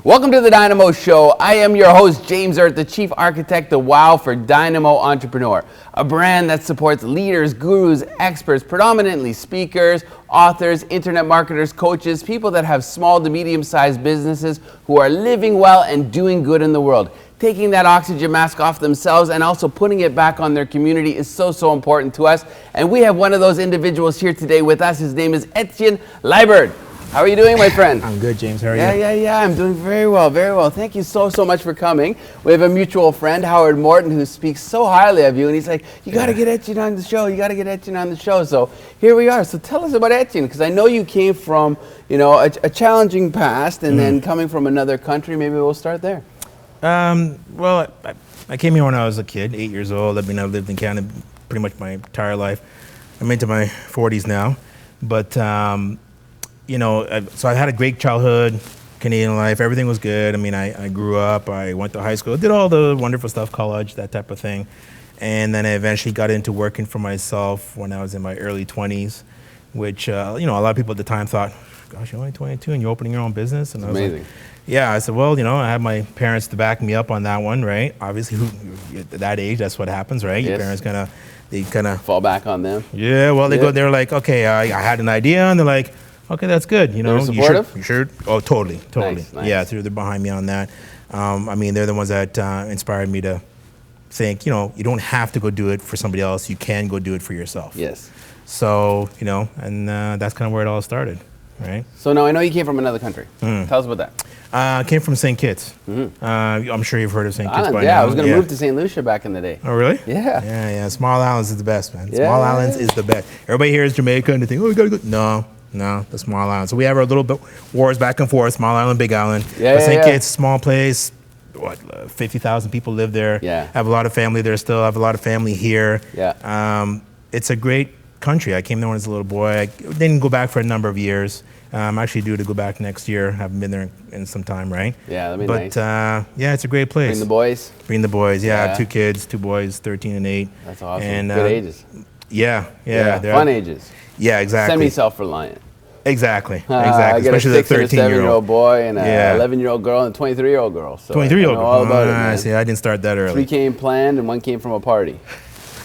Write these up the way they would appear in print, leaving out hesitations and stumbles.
Welcome to the Dynamo Show. I am your host, James Erdt, the Chief Architect of WOW for Dynamo Entrepreneur, a brand that supports leaders, gurus, experts, predominantly speakers, authors, internet marketers, coaches, people that have small to medium-sized businesses who are living well and doing good in the world. Taking that oxygen mask off themselves and also putting it back on their community is so important to us. And we have one of those individuals here today with us. His name is Etienne Liburd. How are you doing, my friend? I'm good, James. How are you? Yeah. I'm doing very well, very well. Thank you so much for coming. We have a mutual friend, Howard Morton, who speaks so highly of you, and he's like, you got to get Etienne on the show. You got to get Etienne on the show. So here we are. So tell us about Etienne, because I know you came from, a challenging past, and then coming from another country. Maybe we'll start there. Well, I came here when I was a kid, 8 years old. I've lived in Canada pretty much my entire life. I'm into my 40s now, but. So I had a great childhood, Canadian life. Everything was good. I mean, I grew up. I went to high school, did all the wonderful stuff, college, that type of thing. And then I eventually got into working for myself when I was in my early 20s, which, a lot of people at the time thought, gosh, you're only 22 and you're opening your own business? And I was amazing. Like, yeah, I said, well, I had my parents to back me up on that one, right? Obviously, at that age, that's what happens, right? Yes. Your parents they kind of fall back on them. Yeah, well, they're like, okay, I had an idea, and they're like, okay, that's good. They're supportive? You sure? Oh, totally. Nice. Yeah, they're behind me on that. They're the ones that inspired me to think, you don't have to go do it for somebody else. You can go do it for yourself. Yes. So, and that's kind of where it all started, right? So now I know you came from another country. Tell us about that. I came from St. Kitts. I'm sure you've heard of St. Kitts by now. Yeah, I was going to move to St. Lucia back in the day. Oh, really? Yeah. Yeah. Small Islands is the best, man. Yeah. Small Islands is the best. Everybody here is Jamaica and they think, oh, we got to go. No, the Small Island. So we have our little bit wars back and forth, Small Island, Big Island. Yeah, St. Kitts, small place, 50,000 people live there. Yeah. Have a lot of family there still, have a lot of family here. Yeah. It's a great country. I came there when I was a little boy. I didn't go back for a number of years. I'm actually due to go back next year. Haven't been there in some time, right? Yeah, that'd be nice. But it's a great place. Bring the boys? Bring the boys, yeah. I have 2 kids, 2 boys, 13 and 8. That's awesome. And, good ages. Yeah. Fun ages. Yeah, exactly. Semi-self-reliant. Exactly. I get Especially a 6 and a 7-year-old boy and an 11-year-old girl and a 23-year-old girl. So 23-year-old girl. all about it, man. See, I didn't start that early. 3 came planned and 1 came from a party.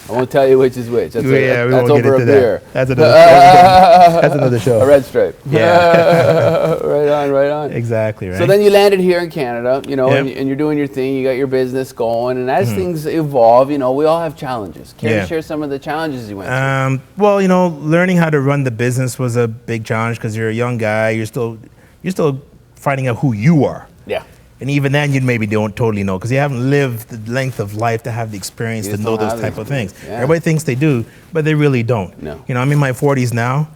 I won't tell you which is which. That's, that's over a beer. That's another show. A red stripe. Yeah. Right on. Exactly, right. So then you landed here in Canada, and you're doing your thing. You got your business going. And as things evolve, we all have challenges. Can you share some of the challenges you went through? Well, learning how to run the business was a big challenge because you're a young guy. You're still finding out who you are. Yeah. And even then, you maybe don't totally know because you haven't lived the length of life to have the experience to know those type of things. Yeah. Everybody thinks they do, but they really don't. No. I'm in my 40s now.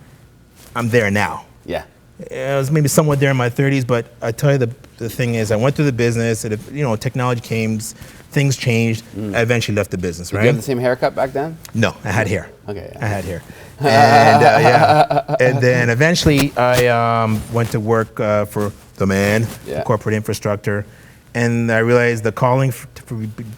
I'm there now. Yeah. I was maybe somewhat there in my 30s, but I tell you the thing is, I went through the business. And technology came, things changed. I eventually left the business. Did you have the same haircut back then? No, I had hair. Okay. I had hair. And and then eventually I went to work for the man, corporate infrastructure, And I realized the calling for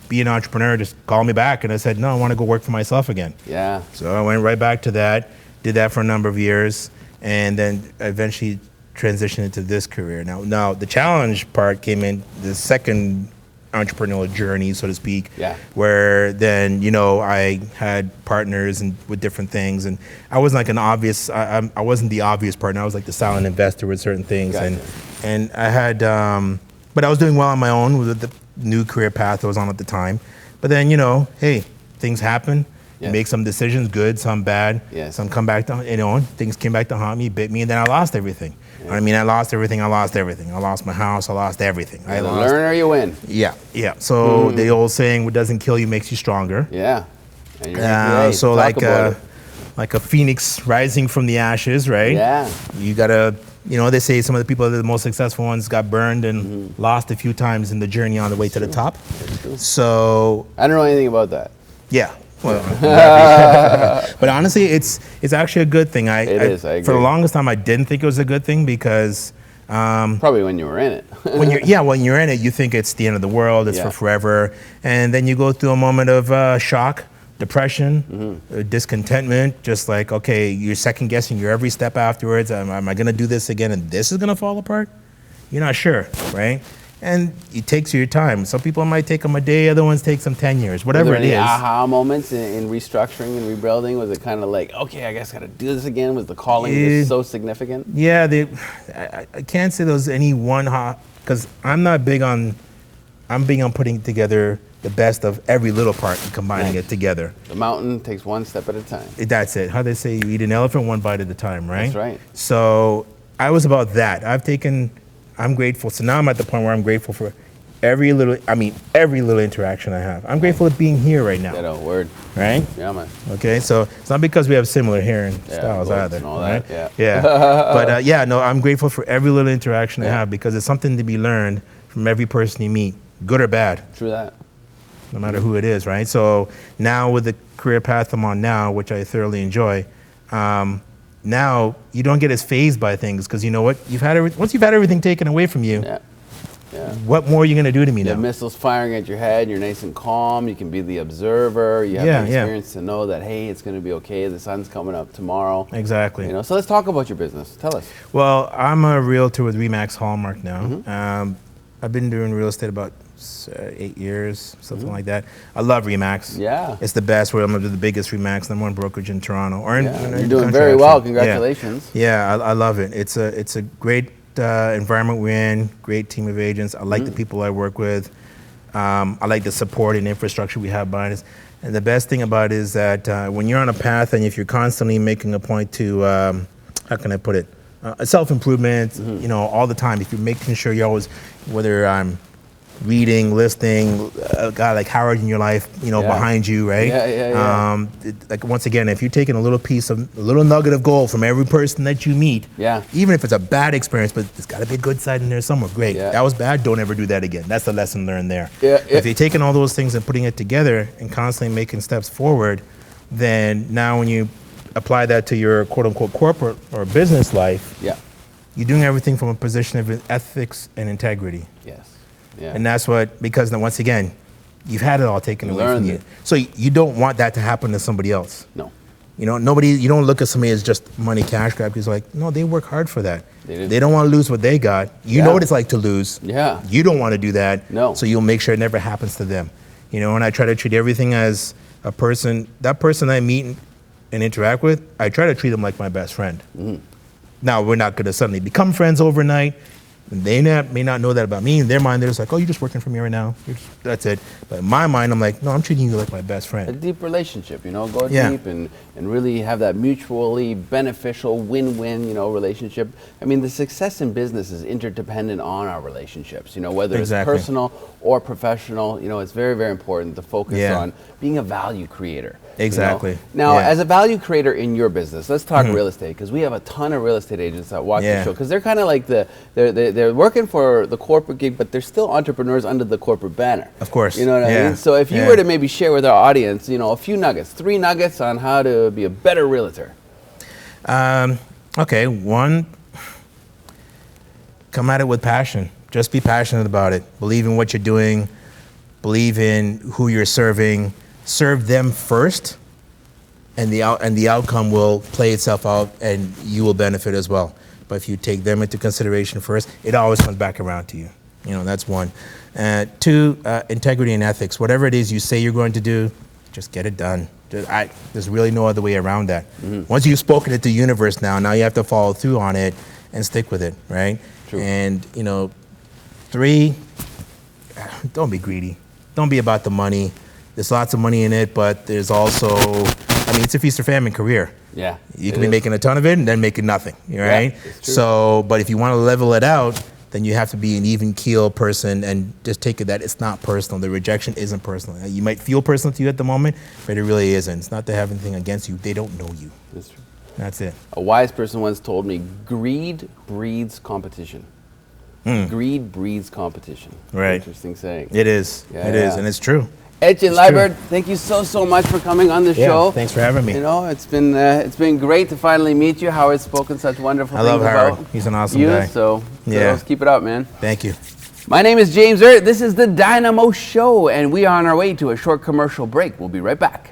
be an entrepreneur just called me back, and I said, no, I want to go work for myself again. Yeah. So I went right back to that, did that for a number of years, and then eventually transitioned into this career. Now the challenge part came in the second entrepreneurial journey, so to speak, where then, I had partners and with different things, and I wasn't like I wasn't the obvious partner. I was like the silent investor with certain things. Gotcha. And I had, but I was doing well on my own with the new career path I was on at the time. But then, hey, things happen. You make some decisions, good, some bad. Some come back to, things came back to haunt me, bit me, and then I lost everything. I mean, I lost everything. I lost my house. I lost everything. You learn or you win. Yeah. So the old saying, what doesn't kill you makes you stronger. Yeah. And so like a phoenix rising from the ashes, right? Yeah. You gotta, they say some of the people that are the most successful ones got burned and lost a few times in the journey on the way to the top. So I don't know anything about that. Yeah. Well, but honestly, it's actually a good thing. It is. I agree. For the longest time, I didn't think it was a good thing because probably when you were in it. when you're in it, you think it's the end of the world. It's for forever, and then you go through a moment of shock, depression, discontentment. Just like, okay, you're second guessing your every step afterwards. Am I going to do this again, and this is going to fall apart? You're not sure, right? And it takes your time. Some people might take them a day, other ones take them 10 years, whatever it is. Were there any aha moments in restructuring and rebuilding? Was it kind of like, okay, I guess I got to do this again? Was the calling just so significant? Yeah, I can't say there was any one because I'm big on putting together the best of every little part and combining it together. The mountain takes one step at a time. That's it. How they say, you eat an elephant one bite at a time, right? That's right. So I was about that. I'm grateful. So now I'm at the point where I'm grateful for every little interaction I have. I'm grateful at being here right now. Ditto, word. Right? Yeah, man. Okay, so it's not because we have similar hair and styles either. And all right? that, yeah. But I'm grateful for every little interaction I have because it's something to be learned from every person you meet, good or bad. True that. No matter who it is, right? So now with the career path I'm on now, which I thoroughly enjoy, now you don't get as fazed by things because you know what? Once you've had everything taken away from you, what more are you going to do to me now? The missiles firing at your head, you're nice and calm, you can be the observer, you have the experience to know that, hey, it's going to be okay, the sun's coming up tomorrow. Exactly. So let's talk about your business. Tell us. Well, I'm a realtor with RE/MAX Hallmark now. I've been doing real estate about 8 years, something like that. I love RE/MAX. Yeah. It's the best. I'm the biggest RE/MAX, number one brokerage in Toronto. You're doing very well. Congratulations. Yeah, I love it. It's a great environment we're in, great team of agents. I like the people I work with. I like the support and infrastructure we have behind us. And the best thing about it is that when you're on a path and if you're constantly making a point to, how can I put it, self-improvement, all the time. If you're making sure you're always, whether I'm reading, listening, a guy like Howard in your life, behind you, right? Like once again, if you're taking a little nugget of gold from every person that you meet, even if it's a bad experience, but there's got to be a good side in there somewhere. Great, that was bad. Don't ever do that again. That's the lesson learned there. If you're taking all those things and putting it together and constantly making steps forward, then now when you apply that to your quote unquote corporate or business life, you're doing everything from a position of ethics and integrity. Yes. Yeah. And that's because then once again, you've had it all taken away from you. So you don't want that to happen to somebody else. No. You don't look at somebody as just money cash grab. Because like, no, they work hard for that. They don't want to lose what they got. You know what it's like to lose. Yeah. You don't want to do that. No. So you'll make sure it never happens to them. And I try to treat everything as a person, that person I meet and interact with, I try to treat them like my best friend. Now, we're not going to suddenly become friends overnight. They may not know that about me. In their mind, they're just like, oh, you're just working for me right now. That's it. But in my mind, I'm like, no, I'm treating you like my best friend. A deep relationship, go deep and really have that mutually beneficial win-win, relationship. I mean, the success in business is interdependent on our relationships, whether it's personal or professional. It's very, very important to focus on being a value creator. Exactly. Now, as a value creator in your business, let's talk real estate, because we have a ton of real estate agents that watch the show, because they're kind of like they're working for the corporate gig, but they're still entrepreneurs under the corporate banner. Of course. You know what I mean? So if you were to maybe share with our audience, a few nuggets, 3 nuggets on how to be a better realtor. Okay, one, come at it with passion. Just be passionate about it. Believe in what you're doing. Believe in who you're serving. Serve them first, and the outcome will play itself out, and you will benefit as well. But if you take them into consideration first, it always comes back around to you. You know, that's one. Two, integrity and ethics. Whatever it is you say you're going to do, just get it done. There's really no other way around that. Once you've spoken it to the universe now you have to follow through on it and stick with it, right? True. And, you know, three, don't be greedy. Don't be about the money. There's lots of money in it, but there's also, I mean, it's a feast or famine career. Yeah. You can be making a ton of it and then making nothing, right? Yeah, it's true. So, but if you want to level it out, then you have to be an even keel person and just take it that it's not personal. The rejection isn't personal. You might feel personal to you at the moment, but it really isn't. It's not to have anything against you. They don't know you. That's true. That's it. A wise person once told me, greed breeds competition. Greed breeds competition. Right. Interesting saying. It is. Yeah, It is, yeah. and it's true. Etienne It's true. Liburd, thank you so much for coming on the Yeah, show. thanks for having me. You know, it's been great to finally meet you. Howard's spoken such wonderful I things love Howard. about He's an awesome you. guy. So Yeah. let's keep it up, man. Thank you. My name is James Erdt. This is the Dynamo Show, and we are on our way to a short commercial break. We'll be right back.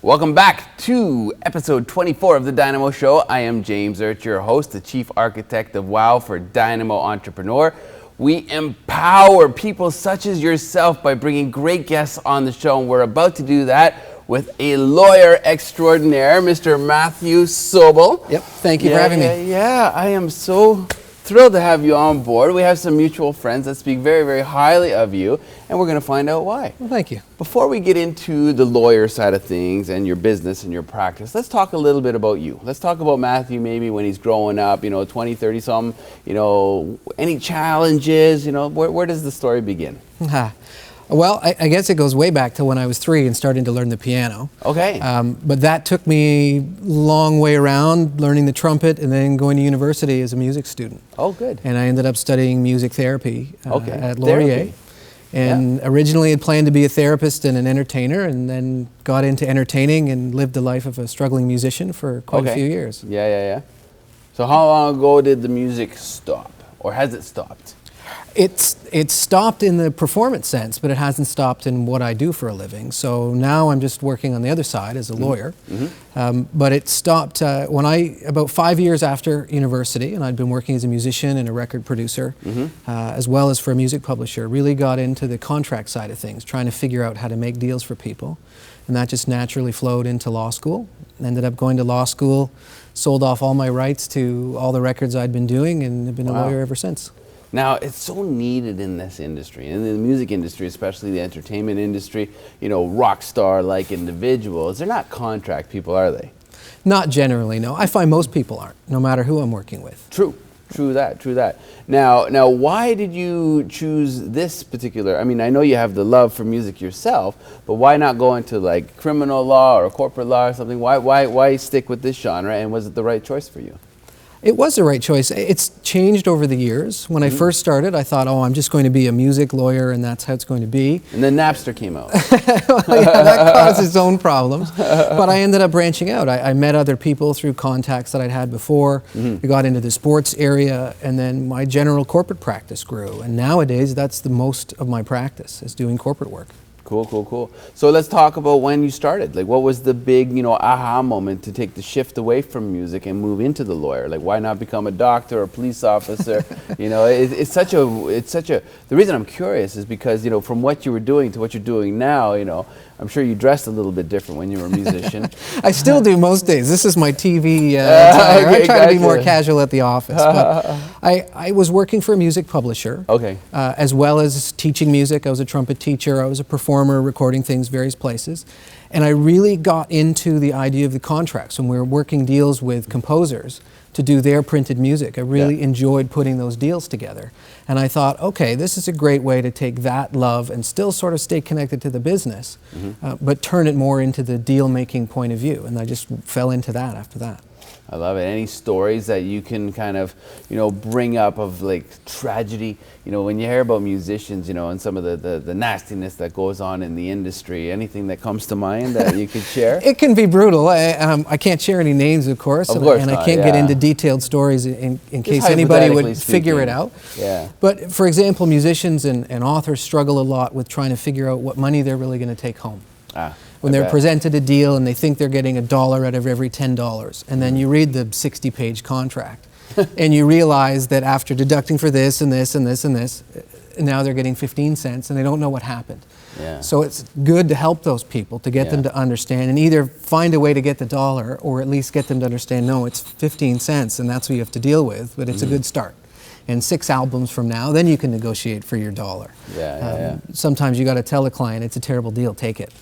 Welcome back to episode 24 of the Dynamo Show. I am James Erdt, your host, the chief architect of WOW for Dynamo Entrepreneur. We empower people such as yourself by bringing great guests on the show, and we're about to do that with a lawyer extraordinaire, Mr. Matthew Soble. Yep, thank you for having me. Yeah, I am so thrilled to have you on board. We have some mutual friends that speak very, very highly of you, and we're going to find out why. Well, thank you. Before we get into the lawyer side of things and your business and your practice, let's talk a little bit about you. Let's talk about Matthew maybe when he's growing up, 20, 30 something, any challenges, where does the story begin? Well, I guess it goes way back to when I was 3 and starting to learn the piano. Okay. But that took me a long way around, learning the trumpet and then going to university as a music student. Oh, good. And I ended up studying music therapy at Therapy. Laurier. And originally had planned to be a therapist and an entertainer, and then got into entertaining and lived the life of a struggling musician for quite a few years. Yeah. So how long ago did the music stop, or has it stopped? It's stopped in the performance sense, but it hasn't stopped in what I do for a living. So now I'm just working on the other side as a lawyer. But it stopped about 5 years after university, and I'd been working as a musician and a record producer, as well as for a music publisher. Really got into the contract side of things, trying to figure out how to make deals for people. And that just naturally flowed into law school. Ended up going to law school, sold off all my rights to all the records I'd been doing, and have been a lawyer ever since. Now, it's so needed in this industry, in the music industry, especially the entertainment industry, rock star-like individuals. They're not contract people, are they? Not generally, no. I find most people aren't, no matter who I'm working with. True that. Now, why did you choose this particular, I know you have the love for music yourself, but why not go into like criminal law or corporate law or something? Why stick with this genre, and was it the right choice for you? It was the right choice. It's changed over the years. When I first started, I thought, I'm just going to be a music lawyer and that's how it's going to be. And then Napster came out. That caused its own problems. But I ended up branching out. I met other people through contacts that I'd had before. We got into the sports area, and then my general corporate practice grew. And nowadays, that's the most of my practice, is doing corporate work. Cool. So let's talk about when you started. Like, what was the big, aha moment to take the shift away from music and move into the lawyer? Like, why not become a doctor or a police officer? It's such a. The reason I'm curious is because, from what you were doing to what you're doing now, I'm sure you dressed a little bit different when you were a musician. I still do most days. This is my TV attire. I try to be more casual at the office. But I was working for a music publisher. Okay. As well as teaching music. I was a trumpet teacher. I was a performer, recording things various places. And I really got into the idea of the contracts when we were working deals with composers to do their printed music. I really enjoyed putting those deals together. And I thought, okay, this is a great way to take that love and still sort of stay connected to the business, but turn it more into the deal-making point of view. And I just fell into that after that. I love it. Any stories that you can kind of, bring up of like tragedy, when you hear about musicians, and some of the nastiness that goes on in the industry, anything that comes to mind that you could share? It can be brutal. I can't share any names, of course, and I can't get into detailed stories in case anybody would figure it out. Yeah. But for example, musicians and authors struggle a lot with trying to figure out what money they're really going to take home. When they're presented a deal and they think they're getting $1 out of every $10, and then you read the 60-page contract, and you realize that after deducting for this and this and this and this, now they're getting 15 cents, and they don't know what happened. Yeah. So it's good to help those people, to get them to understand and either find a way to get the dollar or at least get them to understand, no, it's 15 cents and that's what you have to deal with, but it's a good start. And 6 albums from now, then you can negotiate for your dollar. Sometimes you got to tell a client, it's a terrible deal, take it.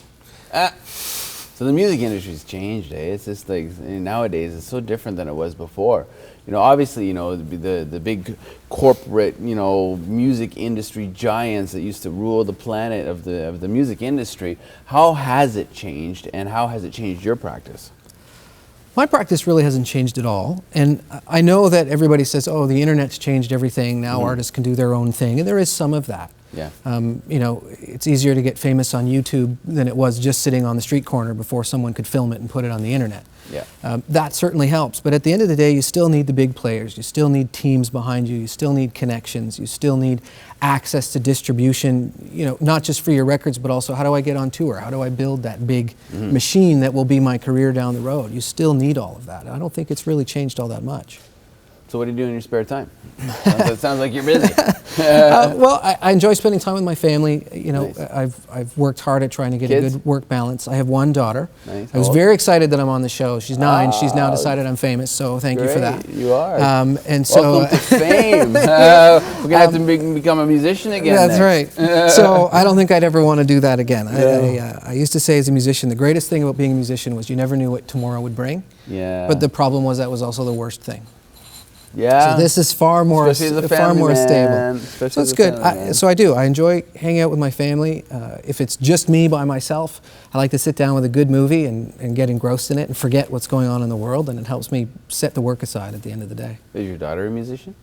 So the music industry's changed, eh? It's just like nowadays it's so different than it was before. Obviously, the big corporate, music industry giants that used to rule the planet of the music industry. How has it changed, and how has it changed your practice? My practice really hasn't changed at all. And I know that everybody says, oh, the internet's changed everything. Now artists can do their own thing. And there is some of that. Yeah. It's easier to get famous on YouTube than it was just sitting on the street corner before someone could film it and put it on the internet. Yeah. That certainly helps. But at the end of the day, you still need the big players. You still need teams behind you. You still need connections. You still need access to distribution, not just for your records, but also how do I get on tour? How do I build that big machine that will be my career down the road? You still need all of that. I don't think it's really changed all that much. So what do you do in your spare time? It sounds like you're busy. Well, I enjoy spending time with my family. Nice. I've worked hard at trying to get Kids? a good work balance. I have one daughter. Nice. I was very excited that I'm on the show. She's 9. She's now decided I'm famous, so thank you for that. You are. And so, welcome to fame. We're going to have to become a musician again. That's right. So I don't think I'd ever want to do that again. I used to say as a musician, the greatest thing about being a musician was you never knew what tomorrow would bring. Yeah. But the problem was that was also the worst thing. Yeah. So this is far more stable. So it's good. So I do. I enjoy hanging out with my family. If it's just me by myself, I like to sit down with a good movie and get engrossed in it and forget what's going on in the world, and it helps me set the work aside at the end of the day. Is your daughter a musician?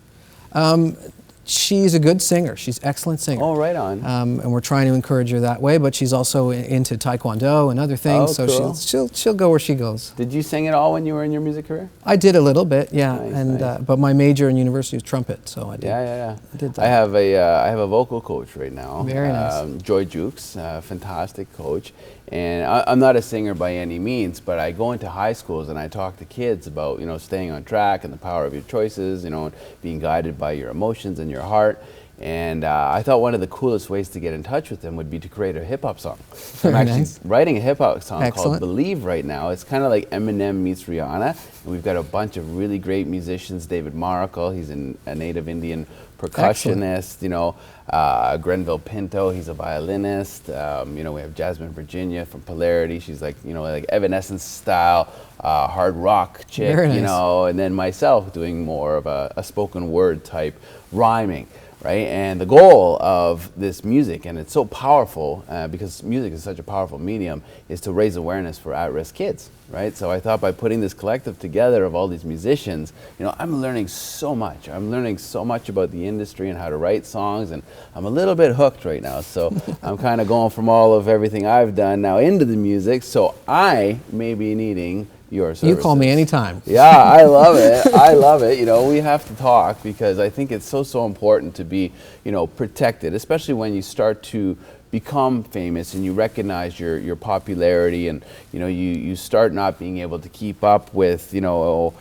She's a good singer. She's an excellent singer. Oh, right on. And we're trying to encourage her that way, but she's also into Taekwondo and other things, so cool. she'll go where she goes. Did you sing at all when you were in your music career? I did a little bit, yeah, Nice. But my major in university was trumpet, so I did. Yeah. I did that. I have a vocal coach right now. Very nice. Joy Jukes, fantastic coach. And I'm not a singer by any means, but I go into high schools and I talk to kids about, staying on track and the power of your choices, and being guided by your emotions and your heart. And I thought one of the coolest ways to get in touch with them would be to create a hip-hop song. I'm actually writing a hip-hop song called Believe right now. It's kind of like Eminem meets Rihanna. And we've got a bunch of really great musicians. David Maracle, he's a native Indian percussionist. Grenville Pinto, he's a violinist. We have Jasmine Virginia from Polarity. She's like Evanescence style hard rock chick. Very nice. And then myself doing more of a spoken word type rhyming. Right, and the goal of this music, and it's so powerful because music is such a powerful medium, is to raise awareness for at-risk kids. Right, so I thought by putting this collective together of all these musicians, I'm learning so much. I'm learning so much about the industry and how to write songs, and I'm a little bit hooked right now. So I'm kind of going from all of everything I've done now into the music. So I may be needing your services. You call me anytime. Yeah, I love it. I love it. We have to talk because I think it's so important to be, protected, especially when you start to become famous and you recognize your popularity, and you start not being able to keep up with the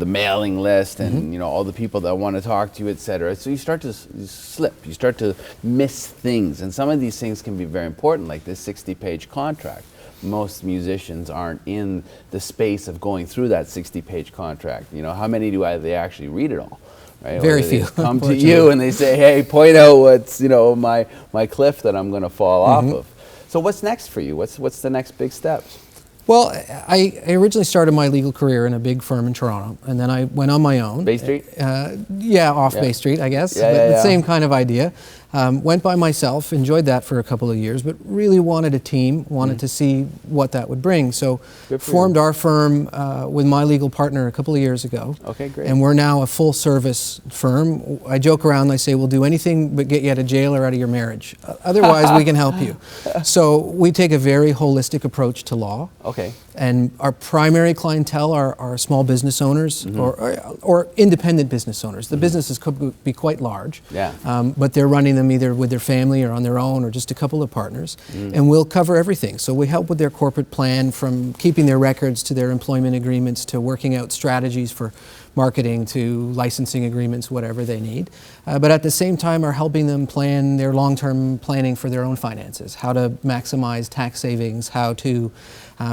mailing list and all the people that want to talk to you, etc. So you start to slip. You start to miss things, and some of these things can be very important, like this 60-page contract. Most musicians aren't in the space of going through that 60-page contract. How many do they actually read it all? Right? Very few. They come to you and they say, hey, point out what's my cliff that I'm going to fall off of. So what's next for you? What's the next big steps? Well, I originally started my legal career in a big firm in Toronto, and then I went on my own. Bay Street? Off Bay Street, I guess. Yeah, but the same kind of idea. Went by myself, enjoyed that for a couple of years, but really wanted a team, wanted to see what that would bring. So formed our firm with my legal partner a couple of years ago. Okay, great. And we're now a full service firm. I joke around, I say we'll do anything but get you out of jail or out of your marriage. Otherwise, we can help you. So we take a very holistic approach to law. Okay. And our primary clientele are small business owners or independent business owners. The businesses could be quite large, but they're running them either with their family or on their own or just a couple of partners. And we'll cover everything. So we help with their corporate plan, from keeping their records to their employment agreements to working out strategies for marketing to licensing agreements, whatever they need. But at the same time are helping them plan their long-term planning for their own finances, how to maximize tax savings, how to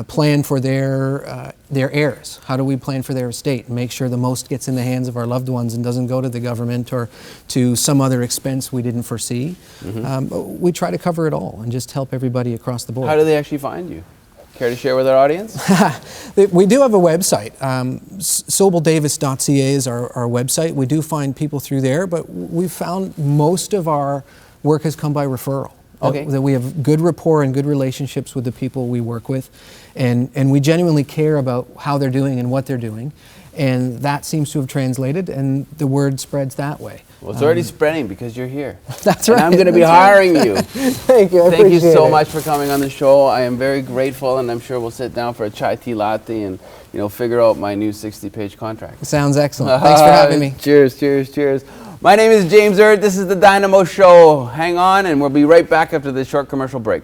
plan for their heirs. How do we plan for their estate and make sure the most gets in the hands of our loved ones and doesn't go to the government or to some other expense we didn't foresee? We try to cover it all and just help everybody across the board. How do they actually find you? Care to share with our audience? We do have a website. Sobledavis.ca is our website. We do find people through there, but we've found most of our work has come by referral. Okay. That we have good rapport and good relationships with the people we work with, and we genuinely care about how they're doing and what they're doing, and that seems to have translated, and the word spreads that way. Well, it's already spreading because you're here. That's right. And I'm going to be hiring you. Thank you. Thank you so much for coming on the show. I am very grateful, and I'm sure we'll sit down for a chai tea latte and figure out my new 60-page contract. Sounds excellent. Thanks for having me. Cheers, cheers, cheers. My name is James Erdt. This is the Dynamo Show. Hang on, and we'll be right back after this short commercial break.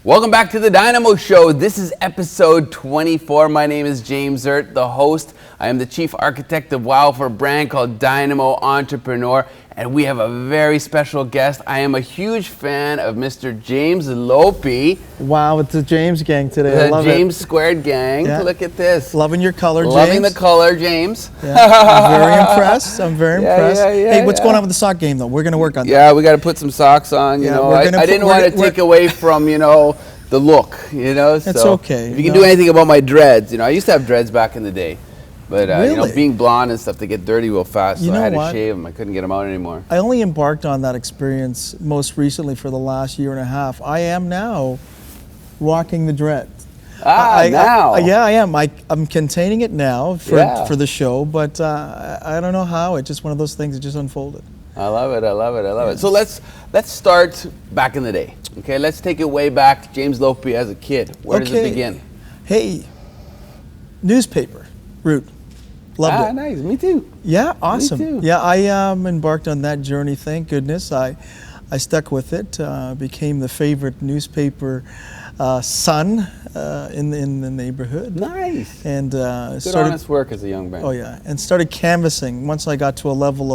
Welcome back to the Dynamo Show. This is episode 24. My name is James Erdt, the host. I am the chief architect of WOW for a brand called DYNAMO Entrepreneur, and we have a very special guest. I am a huge fan of Mr. James Loppie. Wow, it's the James gang today. I love James Squared gang. Yeah. Look at this. Loving your color, James. Loving the color, James. Yeah. I'm very impressed. I'm very impressed. Hey, what's going on with the sock game, though? We're going to work on that. Yeah, we got to put some socks on. You know, I didn't want to take away from, the look, It's so okay. If you can do anything about my dreads, I used to have dreads back in the day, but Really? being blonde and stuff, they get dirty real fast, so You I know had to what? shave them. I couldn't get them out anymore. I only embarked on that experience most recently for the last year and a half. I am now rocking the dreads. Now. Yeah, I am. I'm containing it now Yeah. for the show, but I don't know how. It's just one of those things that just unfolded. I love it. I love it. I love it. So let's start back in the day. Okay, let's take it way back. James Loppie as a kid. Where does it begin? Hey, newspaper route. Loved it. Nice. Me too. Yeah, awesome. too. Yeah, I embarked on that journey. Thank goodness. I stuck with it. Became the favorite newspaper son in the neighborhood. Nice. And Good started. honest work as a young man. Oh yeah, and started canvassing. Once I got to a level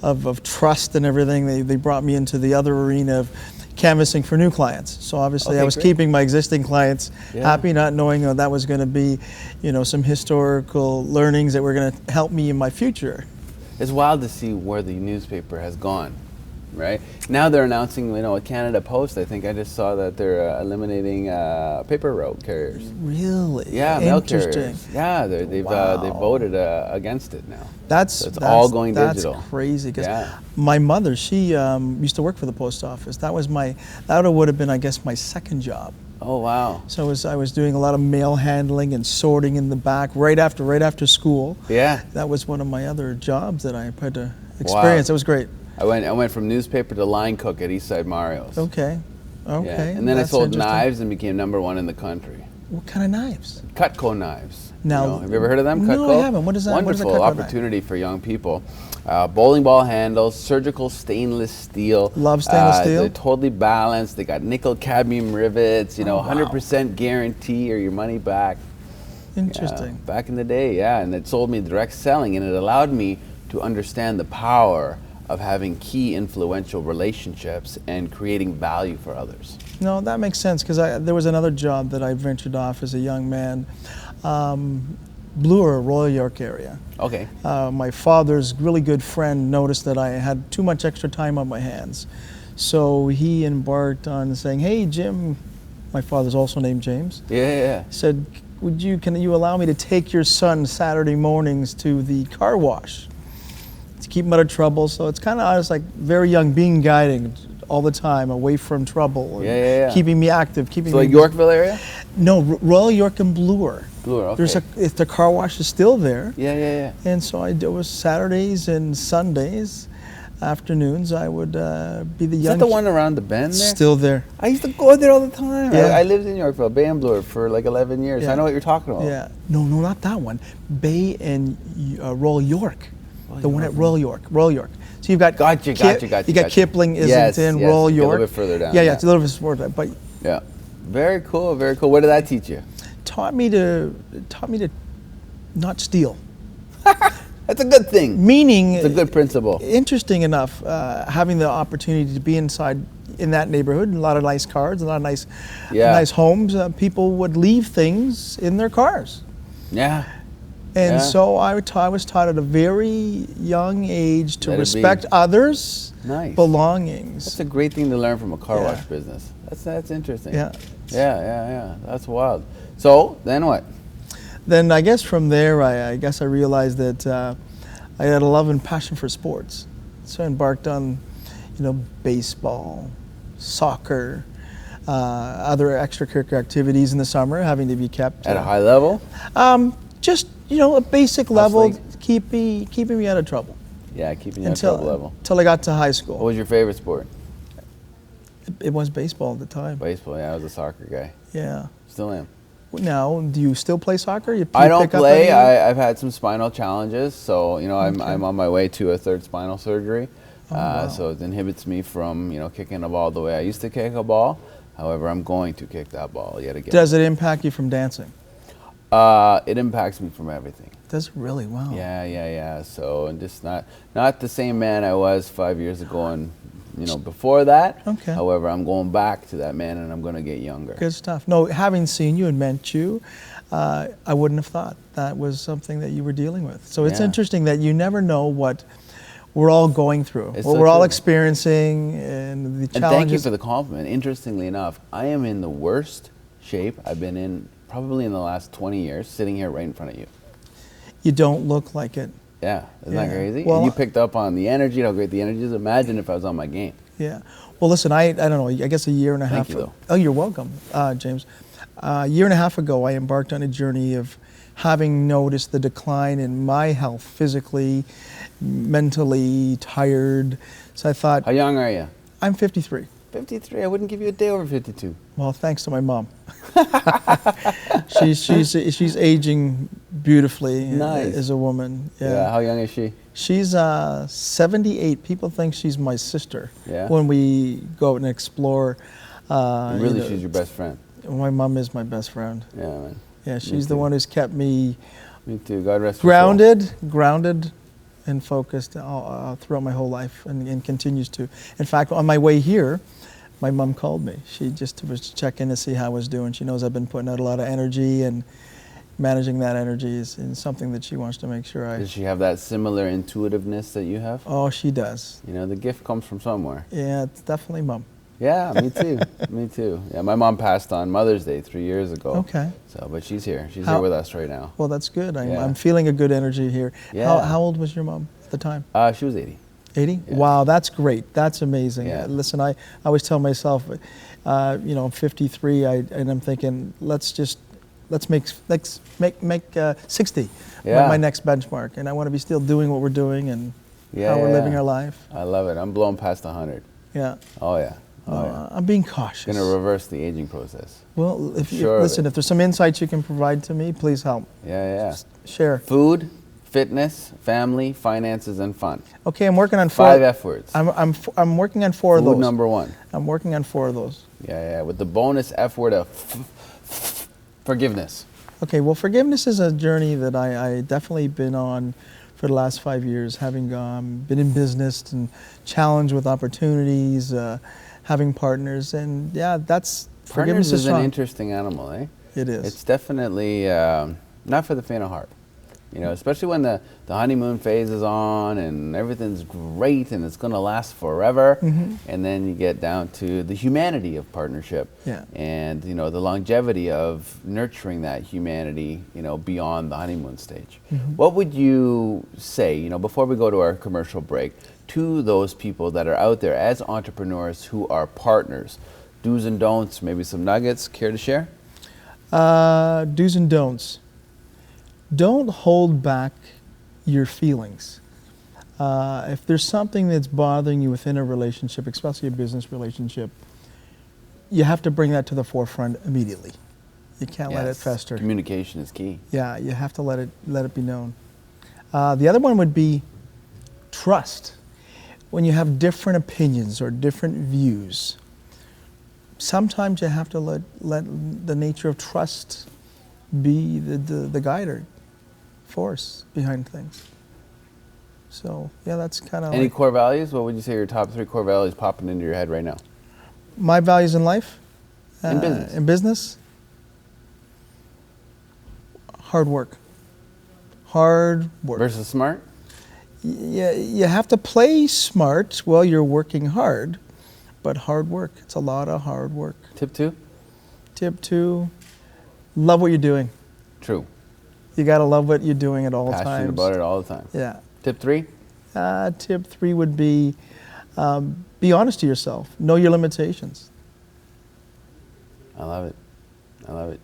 of trust and everything, they brought me into the other arena of canvassing for new clients. So obviously I was great. keeping my existing clients Yeah. happy, not knowing that was going to be, some historical learnings that were going to help me in my future. It's wild to see where the newspaper has gone, right? Now they're announcing, a Canada Post. I think I just saw that they're eliminating paper route carriers. Really? Yeah, mail Interesting. carriers. Yeah, they've Wow. voted against it now. That's all going digital. That's crazy. 'Cause Yeah. my mother, she used to work for the post office. That would have been, I guess, my second job. Oh wow. So I was doing a lot of mail handling and sorting in the back right after school. Yeah. That was one of my other jobs that I had to experience. It was great. I went from newspaper to line cook at Eastside Mario's. Okay. Yeah. Okay. And then I That's sold interesting. knives and became #1 in the country. What kind of knives? Cutco knives. Now- have you ever heard of them? No, Cutco? I haven't. What is that? What is a Wonderful Cutco knife? opportunity for young people. Bowling ball handles, surgical stainless steel. Love stainless steel. They're totally balanced. They got nickel cadmium rivets. 100% guarantee or your money back. Interesting. Yeah, back in the day, yeah, and it sold me direct selling, and it allowed me to understand the power of having key influential relationships and creating value for others. No, that makes sense, because there was another job that I ventured off as a young man, Bloor, Royal York area. Okay. My father's really good friend noticed that I had too much extra time on my hands. So he embarked on saying, hey, Jim, my father's also named James. Yeah. Said, can you allow me to take your son Saturday mornings to the car wash to keep him out of trouble? So it's kind of, I was like very young, being guiding all the time, away from trouble. Keeping me active, keeping so me. Like Yorkville area? No, Royal York and Bloor. Bloor, okay. If the car wash is still there. Yeah. And so it was Saturdays and Sundays, afternoons, I would be the young. Is that the one around the bend there? Still there. I used to go there all the time. Yeah. I lived in Yorkville, Bay and Bloor, for like 11 years. Yeah. I know what you're talking about. Yeah. No, not that one. Bay and Royal York. The one at Royal York. So you've got Gotcha. You got Kipling, Islington, Royal York. A little bit further down. Yeah, it's a little bit further, but yeah. Very cool. What did that teach you? taught me to not steal. That's a good thing. Meaning, it's a good principle. Interesting enough, having the opportunity to be inside in that neighborhood, a lot of nice cars, a lot of nice homes. People would leave things in their cars. Yeah. And so I was taught at a very young age to respect others' belongings. That's a great thing to learn from a car wash business. That's interesting. Yeah. That's wild. So then what? Then I guess from there, I realized that I had a love and passion for sports. So I embarked on, baseball, soccer, other extracurricular activities in the summer, having to be kept at a high level. Just a basic level, keeping me out of trouble. Yeah, keeping you out of trouble level. Until I got to high school. What was your favorite sport? It was baseball at the time. Baseball, yeah, I was a soccer guy. Yeah. Still am. Now, do you still play soccer? I don't play. I've had some spinal challenges, so I'm on my way to a third spinal surgery. Wow. So it inhibits me from kicking a ball the way I used to kick a ball. However, I'm going to kick that ball yet again. Does it impact you from dancing? It impacts me from everything. Does it really? Wow. Yeah. So I'm just not the same man I was 5 years ago and before that. Okay. However, I'm going back to that man and I'm going to get younger. Good stuff. No, having seen you and met you, I wouldn't have thought that was something that you were dealing with. So it's interesting that you never know what we're all going through, what we're all experiencing, and the challenges. And thank you for the compliment. Interestingly enough, I am in the worst shape I've been in probably in the last 20 years, sitting here right in front of you. You don't look like it. Yeah, isn't that crazy? Well, and you picked up on the energy, how great the energy is. Imagine if I was on my game. Yeah. Well, listen, I don't know, I guess a year and a half. Thank you, though. Oh, you're welcome, James. A year and a half ago, I embarked on a journey of having noticed the decline in my health, physically, mentally, tired. So I thought. How young are you? I'm 53. 53. I wouldn't give you a day over 52. Well, thanks to my mom. she's aging beautifully as a woman. Yeah. How young is she? She's 78. People think she's my sister. Yeah. When we go out and explore. Really, she's your best friend. My mom is my best friend. Yeah, man. Yeah, she's the one who's kept me. Me too. God rest her soul. Grounded, and focused throughout my whole life, and continues to. In fact, on my way here, my mom called me. She just was to check in to see how I was doing. She knows I've been putting out a lot of energy, and managing that energy is something that she wants to make sure I. Does she have that similar intuitiveness that you have? Oh, she does. The gift comes from somewhere. Yeah, it's definitely mom. Yeah, me too. Me too. Yeah, my mom passed on Mother's Day 3 years ago. Okay. So, but she's here. She's here with us right now. Well, that's good. I'm feeling a good energy here. Yeah. How old was your mom at the time? She was 80. 80? Yeah. Wow, that's great. That's amazing. Yeah. Listen, I always tell myself, I'm 53, and I'm thinking, let's make 60 my next benchmark, and I want to be still doing what we're doing and how we're living our life. I love it. I'm blown past 100. Yeah. Oh yeah. I'm being cautious. Going to reverse the aging process. Well, if there's some insights you can provide to me, please help. Yeah. Just share. Food, fitness, family, finances, and fun. Okay, I'm working on 4. 5 F words. I'm working on 4 of those. Food number 1. I'm working on 4 of those. Yeah. With the bonus F word of forgiveness. Okay, well, forgiveness is a journey that I definitely been on for the last 5 years, having been in business and challenged with opportunities, having partners, and yeah, that's forgiveness Partners is an strong. interesting animal, eh? It is. It's definitely not for the faint of heart. You know, especially when the honeymoon phase is on and everything's great and it's going to last forever. And then you get down to the humanity of partnership. Yeah. And, you know, the longevity of nurturing that humanity, you know, beyond the honeymoon stage. What would you say, you know, before we go to our commercial break, to those people that are out there as entrepreneurs who are partners? Do's and don'ts, maybe some nuggets, care to share? Do's and don'ts. Don't hold back your feelings. If there's something that's bothering you within a relationship, especially a business relationship, you have to bring that to the forefront immediately. You can't let it fester. Communication is key. Yeah, you have to let it be known. The other one would be trust. When you have different opinions or different views, sometimes you have to let the nature of trust be the guide force behind things. So yeah, that's kind of Any core values? What would you say are your top 3 core values popping into your head right now? my values in life. In business. In business, hard work. Hard work. Versus smart? You have to play smart while you're working hard, but hard work. It's a lot of hard work. Tip 2? Tip 2, love what you're doing. True. You got to love what you're doing at all times. Passionate about it all the time. Yeah. Tip 3? Tip 3 would be honest to yourself. Know your limitations. I love it. I love it.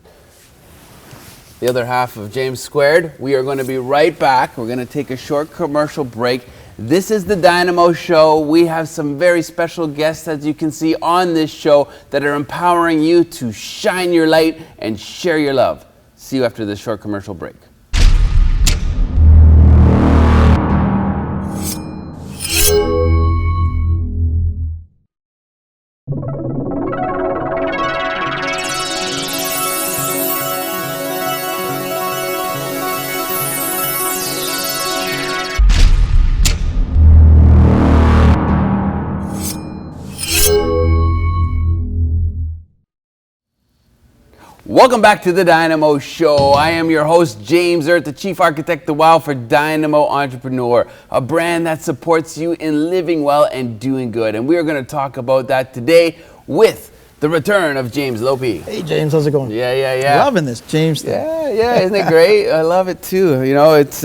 The other half of James Squared. We are going to be right back. We're going to take a short commercial break. This is the Dynamo Show. We have some very special guests, as you can see on this show, that are empowering you to shine your light and share your love. See you after this short commercial break. Welcome back to the Dynamo Show. I am your host, James Erdt, the Chief Architect of Wow for DYNAMO Entrepreneur, a brand that supports you in living well and doing good. And we are going to talk about that today with the return of James Loppie. Hey James, how's it going? Yeah. Loving this James thing. Yeah, isn't it great? I love it too. You know, it's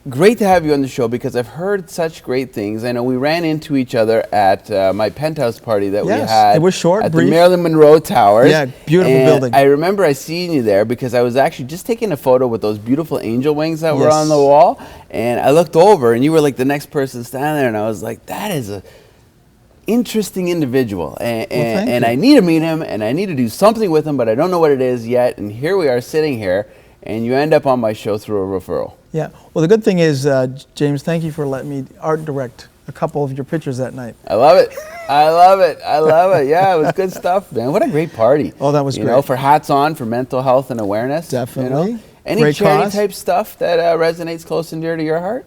great to have you on the show because I've heard such great things. I know we ran into each other at my penthouse party that we had. It was short, at brief. the Marilyn Monroe Towers. Yeah, beautiful And building. I remember I seen you there because I was actually just taking a photo with those beautiful angel wings that were Yes. on the wall, and I looked over and you were like the next person standing there, and I was like, that is a interesting individual, and you. I need to meet him and I need to do something with him, but I don't know what it is yet. And here we are sitting here, and you end up on my show through a referral. Yeah. Well, the good thing is, James, thank you for letting me art direct a couple of your pictures that night. I love it. I love it. I love it. Yeah, it was good stuff, man. What a great party. Oh, that was You great. know, for Hats On, for mental health and awareness. Definitely. You know? Any Great charity cause. type stuff that resonates close and dear to your heart?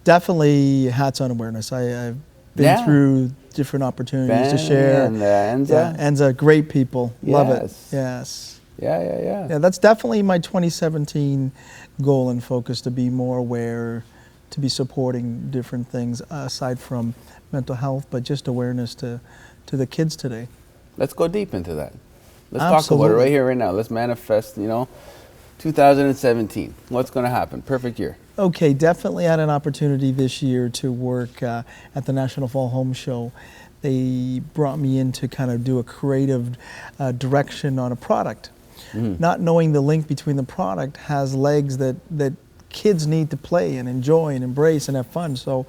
Definitely Hats On Awareness. I've been Yeah. through different opportunities to share. And Enza. Yeah, Enza, great people. Love it. Yes. Yes. Yeah. Yeah, that's definitely my 2017 goal and focus, to be more aware, to be supporting different things aside from mental health, but just awareness to the kids today. Let's go deep into that. Let's talk about it Absolutely. right here, right now. Let's manifest, 2017. What's going to happen? Perfect year. Okay, definitely had an opportunity this year to work at the National Fall Home Show. They brought me in to kind of do a creative direction on a product. Not knowing the link between the product has legs that kids need to play and enjoy and embrace and have fun. So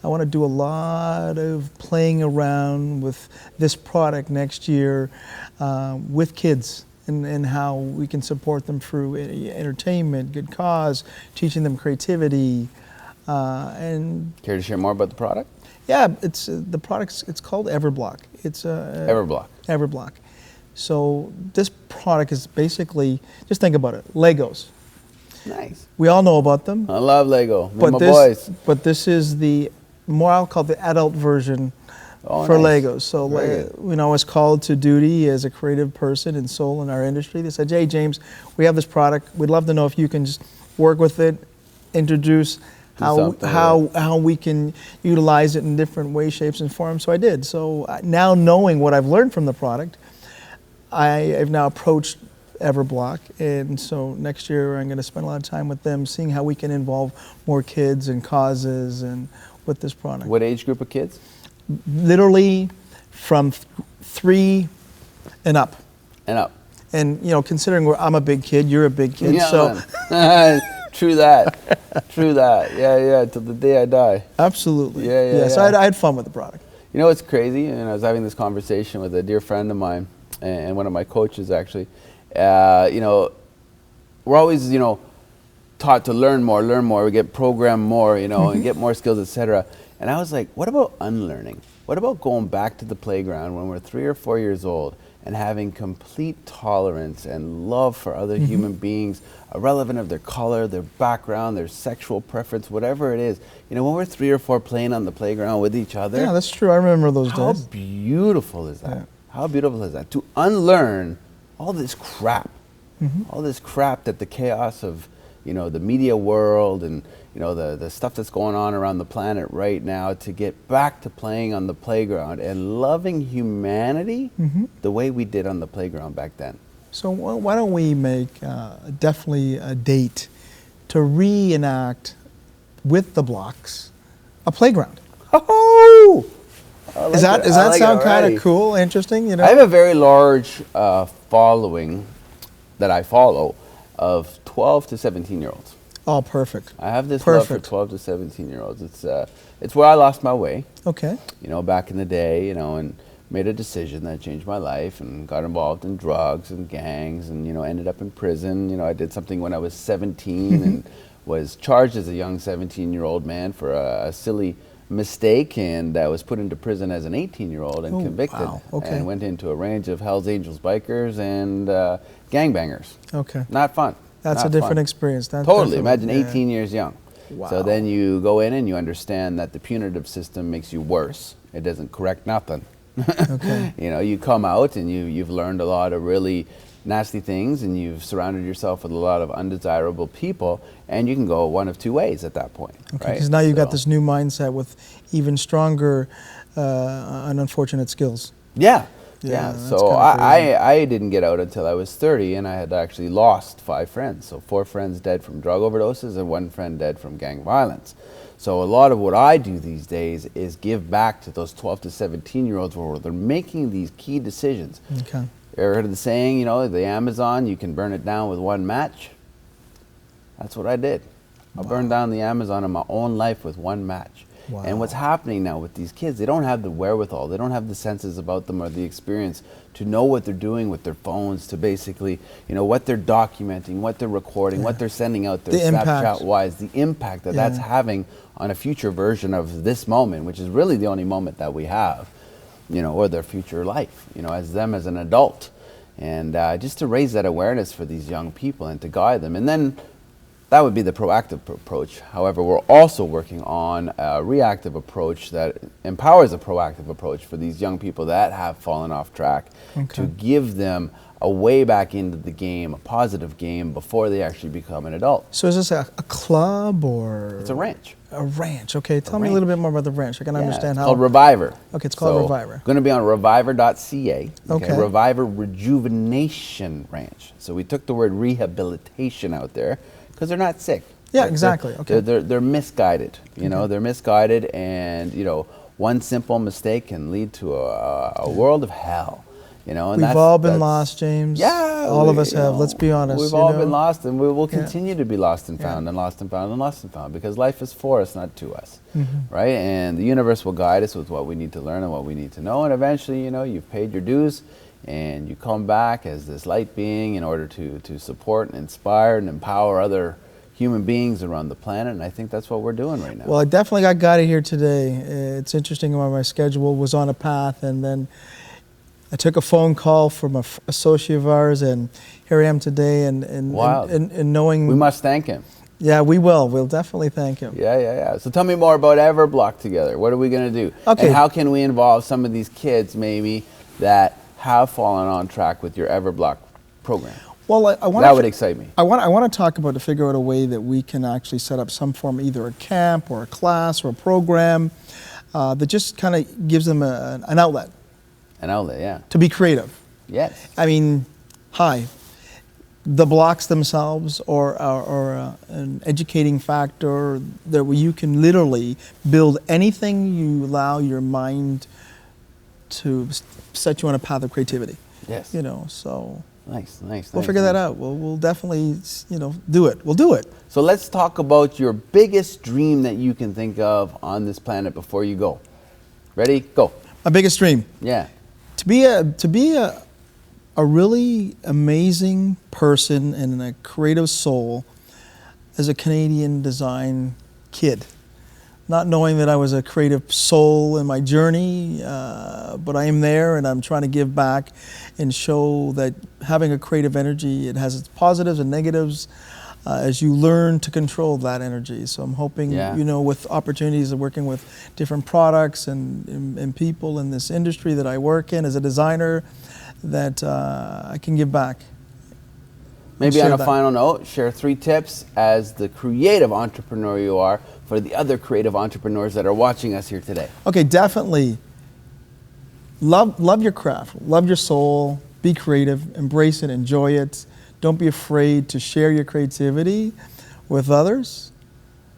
I want to do a lot of playing around with this product next year with kids, and how we can support them through entertainment, good cause, teaching them creativity, and Care to share more about the product? yeah, it's the product's it's called Everblock. It's Everblock. Everblock. So this product is basically, just think about it, Legos. Nice. We all know about them. I love Lego. Me and But my this, boys. but this is the more I'll call the adult version Oh, for nice. Legos. So Very good. I was called to duty as a creative person and soul in our industry. They said, "Hey James, we have this product. We'd love to know if you can just work with it, introduce something how we can utilize it in different ways, shapes, and forms." So I did. So now knowing what I've learned from the product, I have now approached Everblock, and so next year I'm going to spend a lot of time with them, seeing how we can involve more kids and causes and with this product. What age group of kids? Literally from 3 and up. And up. And considering I'm a big kid, you're a big kid, Yeah, so man. True that. True that. Yeah, till the day I die. absolutely. Yeah, So yeah. I had fun with the product. You know what's crazy? And I was having this conversation with a dear friend of mine and one of my coaches actually. We're always, taught to learn more. We get programmed more, and get more skills, etc. And I was like, what about unlearning? What about going back to the playground when we're 3 or 4 years old and having complete tolerance and love for other human beings, irrelevant of their color, their background, their sexual preference, whatever it is. When we're 3 or 4 playing on the playground with each other. Yeah, that's true. I remember those How days. beautiful is that? Yeah. How beautiful is that? To unlearn all this crap, all this crap that the chaos of, the media world and, the stuff that's going on around the planet right now, to get back to playing on the playground and loving humanity the way we did on the playground back then. So why don't we make definitely a date to reenact with the blocks a playground? Oh! I like Does it. that I like it sound kind already. of cool, interesting? I have a very large following that I follow of 12 to 17-year-olds. Oh, perfect. I have this love for Perfect. 12 to 17-year-olds. It's where I lost my way, Okay. back in the day, and made a decision that changed my life and got involved in drugs and gangs and, ended up in prison. I did something when I was 17 and was charged as a young 17-year-old man for a silly mistake, and was put into prison as an 18-year-old and Oh, convicted, wow. Okay. and went into a range of Hells Angels bikers and gangbangers. Okay. Not fun. That's Not a different fun. experience. That Totally. definitely- Imagine yeah. 18 years young. Wow. So then you go in and you understand that the punitive system makes you worse. It doesn't correct nothing. Okay. You come out and you've learned a lot of really nasty things, and you've surrounded yourself with a lot of undesirable people, and you can go one of two ways at that point. Okay, right? because now you've got So- this new mindset with even stronger and unfortunate skills. Yeah. Yeah, Yeah. that's So kinda I didn't get out until I was 30, and I had actually lost 5 friends. So 4 friends dead from drug overdoses and 1 friend dead from gang violence. So a lot of what I do these days is give back to those 12 to 17-year-olds where they're making these key decisions. Okay. You ever heard of the saying, the Amazon, you can burn it down with 1 match? That's what I did. I burned down the Amazon in my own life with 1 match. Wow. And what's happening now with these kids, they don't have the wherewithal, they don't have the senses about them or the experience to know what they're doing with their phones, to basically, what they're documenting, what they're recording, what they're sending out there, The impact. Snapchat-wise, the impact that that's Yeah. having on a future version of this moment, which is really the only moment that we have, or their future life, as them as an adult. And just to raise that awareness for these young people and to guide them. And then that would be the proactive approach. However, we're also working on a reactive approach that empowers a proactive approach for these young people that have fallen off track, to give them a way back into the game, a positive game, before they actually become an adult. So is this a club or? It's a ranch. A ranch. Okay, tell me a ranch. little bit more about the ranch. I can understand It's how. called Reviver. Okay, it's called Reviver. Going to be on reviver.ca. Okay. Reviver Rejuvenation Ranch. So we took the word rehabilitation out there because they're not sick. Yeah, They're- exactly. Okay. They're misguided. They're misguided, and one simple mistake can lead to a world of hell. And We've all been lost, James. Yeah, all of us have. Let's be honest. We've all been lost, and we will continue to be lost and found, and lost and found, and lost and found, because life is for us, not to us, right? And the universe will guide us with what we need to learn and what we need to know, and eventually, you've paid your dues, and you come back as this light being in order to support and inspire and empower other human beings around the planet, and I think that's what we're doing right now. Well, I definitely got guided here today. It's interesting how my schedule was on a path, and then I took a phone call from an associate of ours, and here I am today, and Wow. and knowing We must thank him. yeah, we will. We'll definitely thank him. Yeah. So tell me more about Everblock together. What are we going to do? Okay. And how can we involve some of these kids maybe that have fallen on track with your Everblock program? Well, I want That would excite me. I want to talk about to figure out a way that we can actually set up some form, either a camp or a class or a program that just kind of gives them an outlet An outlet, yeah. to be creative. Yes. I mean, the blocks themselves or an educating factor that you can literally build anything you allow your mind to set you on a path of creativity. Yes. You know, so Nice. we'll figure that out. We'll definitely, do it. We'll do it. So let's talk about your biggest dream that you can think of on this planet before you go. Ready? Go. My biggest dream. Yeah. To be a really amazing person and a creative soul as a Canadian design kid. Not knowing that I was a creative soul in my journey, but I am there and I'm trying to give back and show that having a creative energy, it has its positives and negatives as you learn to control that energy. So I'm hoping, with opportunities of working with different products and people in this industry that I work in as a designer, that I can give back. Maybe on a final note, share 3 tips as the creative entrepreneur you are for the other creative entrepreneurs that are watching us here today. Okay, definitely. Love your craft, love your soul, be creative, embrace it, enjoy it. Don't be afraid to share your creativity with others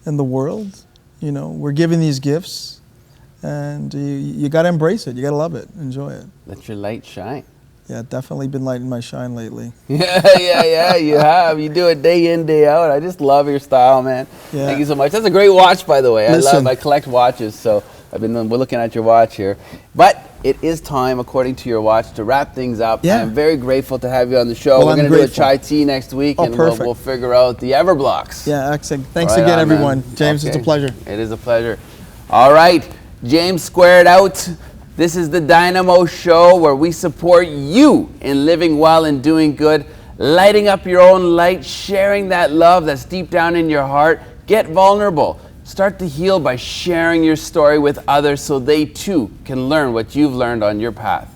in the world. We're given these gifts, and you got to embrace it. You got to love it, enjoy it. Let your light shine. Yeah, definitely been lighting my shine lately. Yeah, you have. You do it day in, day out. I just love your style, man. Yeah. Thank you so much. That's a great watch, by the way. Listen. I collect watches, so we're looking at your watch here. But it is time, according to your watch, to wrap things up. Yeah. I'm very grateful to have you on the show. Well, We're I'm going to do a grateful. chai tea next week, Oh, and perfect. we'll figure out the Everblocks. Yeah, excellent. Thanks Right again, on, man. everyone. James, it's a Okay. pleasure. It is a pleasure. All right, James squared out. This is the Dynamo Show, where we support you in living well and doing good, lighting up your own light, sharing that love that's deep down in your heart. Get vulnerable. Start to heal by sharing your story with others so they too can learn what you've learned on your path.